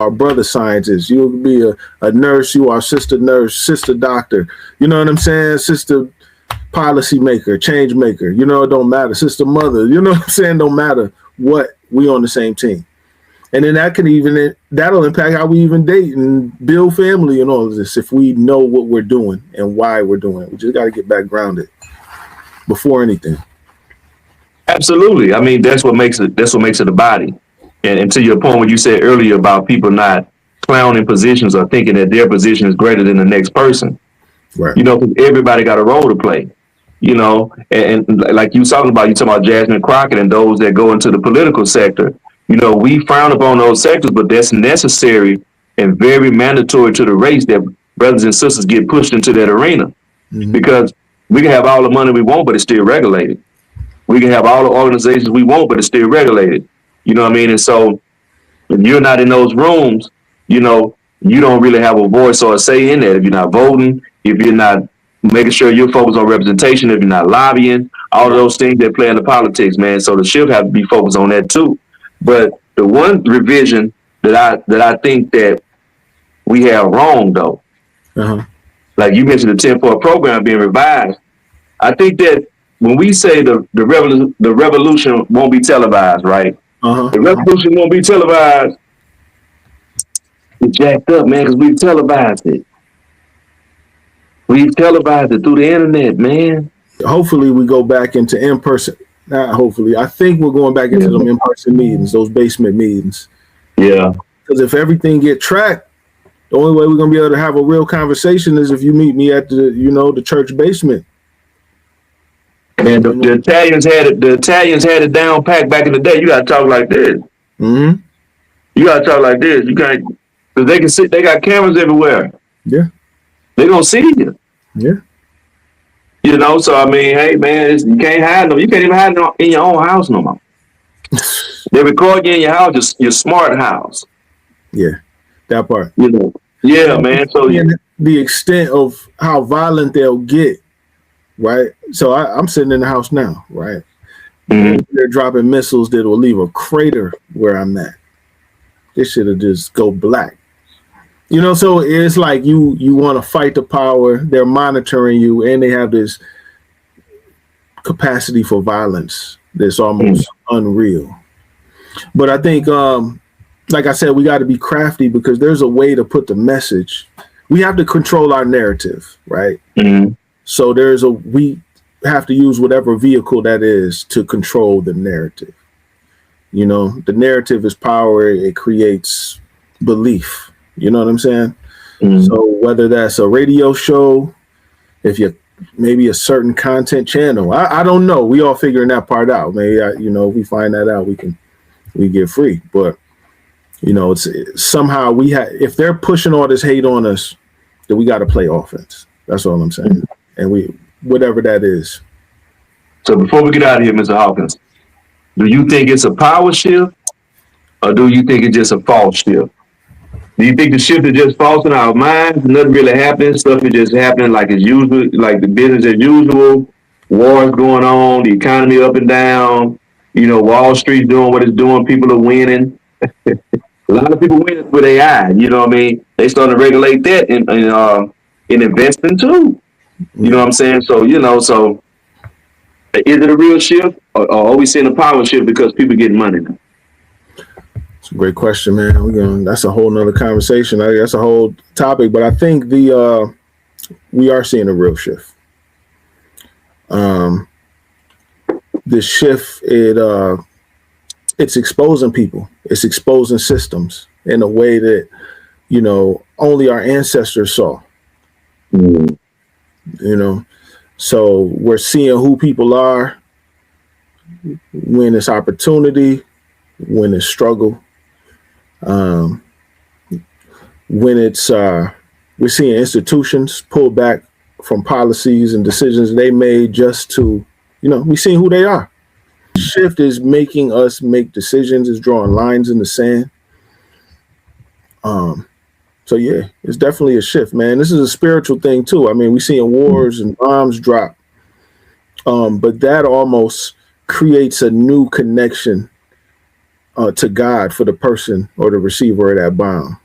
our brother scientist. You could be a nurse. You are sister nurse, sister doctor. You know what I'm saying? Sister policy maker, change maker. You know, it don't matter. Sister mother. You know what I'm saying? Don't matter what. We on the same team. And then that'll impact how we even date and build family and all of this if we know what we're doing and why we're doing it. We just got to get back grounded before anything. Absolutely. I mean, that's what makes it a body. And to your point, when you said earlier about people not clowning positions or thinking that their position is greater than the next person, right? You know, everybody got a role to play. You know, and like you talking about Jasmine Crockett and those that go into the political sector. You know, we frown upon those sectors, but that's necessary and very mandatory to the race that brothers and sisters get pushed into that arena. Because we can have all the money we want, but it's still regulated. We can have all the organizations we want, but it's still regulated. You know what I mean? And so if you're not in those rooms, you know, you don't really have a voice or a say in that. If you're not voting, if you're not making sure you're focused on representation, if you're not lobbying, all of those things that play into politics, man. So the shift have to be focused on that too. But the one revision that I think that we have wrong though, like you mentioned the 10-4 program being revised. I think that when we say the revolution won't be televised, right? The revolution won't be televised. It's jacked up, man, because we've televised it. We've televised it through the internet, man. Hopefully we go back into in-person. Not hopefully. I think we're going back into them in-person meetings, those basement meetings. Yeah. Because if everything get tracked, the only way we're going to be able to have a real conversation is if you meet me at the church basement. And the Italians had it down packed back in the day. You got to talk like this. You got to talk like this. You can't, because they can sit. They got cameras everywhere. Yeah. They gonna see you. Yeah. You know, so I mean, hey man, you can't hide them. You can't even hide them in your own house no more. They record you in your house, your smart house. Yeah, that part. You know, yeah, man. So the extent of how violent they'll get, right? So I'm sitting in the house now, right? They're dropping missiles that will leave a crater where I'm at. This should have just go black. You know, so it's like you want to fight the power. They're monitoring you, and they have this capacity for violence that's almost unreal. But I think, like I said, we got to be crafty because there's a way to put the message. We have to control our narrative, right? So we have to use whatever vehicle that is to control the narrative. You know, the narrative is power. It creates belief. You know what I'm saying? So whether that's a radio show, if you maybe a certain content channel, I don't know. We all figuring that part out. Maybe if we find that out, we get free. But it's somehow if they're pushing all this hate on us, then we got to play offense. That's all I'm saying. And whatever that is. So before we get out of here, Mr. Hawkins, do you think it's a power shift, or do you think it's just a false shift? Do you think the shift is just false in our minds? Nothing really happening. Stuff is just happening like it's usual, like the business as usual. Wars going on, the economy up and down. Wall Street doing what it's doing. People are winning. A lot of people win with AI. You know what I mean? They starting to regulate that in investing too. You know what I'm saying? So so is it a real shift, or are we seeing a power shift because people getting money now? It's a great question, man. That's a whole nother conversation. That's a whole topic, but I think we are seeing a real shift. This shift, it's exposing people. It's exposing systems in a way that, only our ancestors saw. So we're seeing who people are when it's opportunity, when it's struggle. When it's we're seeing institutions pull back from policies and decisions they made just to, we seeing who they are. Shift is making us make decisions, is drawing lines in the sand. So yeah, it's definitely a shift, man. This is a spiritual thing too. I mean, we're seeing wars and bombs drop, but that almost creates a new connection to God for the person or the receiver of that bomb.